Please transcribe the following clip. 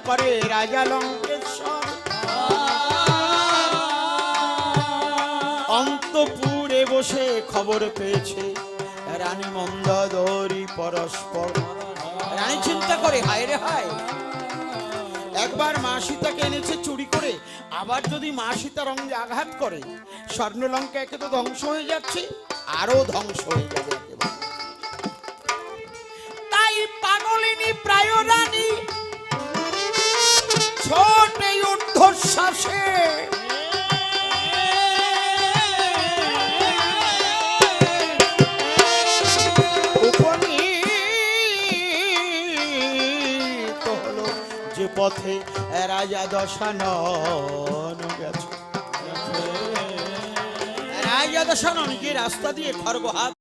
করে রাজা লঙ্কেশ্বর। অন্তপুরে বসে খবর পেয়েছে রানী মন্দোদরী পরস্পর। রানী চিন্তা করে, হায় রে হায়, একবার মা সীতাকে এনেছে চুরি করে, আবার যদি মা সীতার অঙ্গে আঘাত করে, স্বর্ণলঙ্কা একে তো ধ্বংস হয়ে যাচ্ছে, আরো ধ্বংস হয়ে যাবে একেবারে। তাই পাগলিনী প্রায় রানী ছোটে ঊর্ধ্বশ্বাসে উপনীত হলো যে পথে রাজা দশানন গেছে। রাজা দশানন গিয়ে রাস্তা দিয়ে খড়গ হাত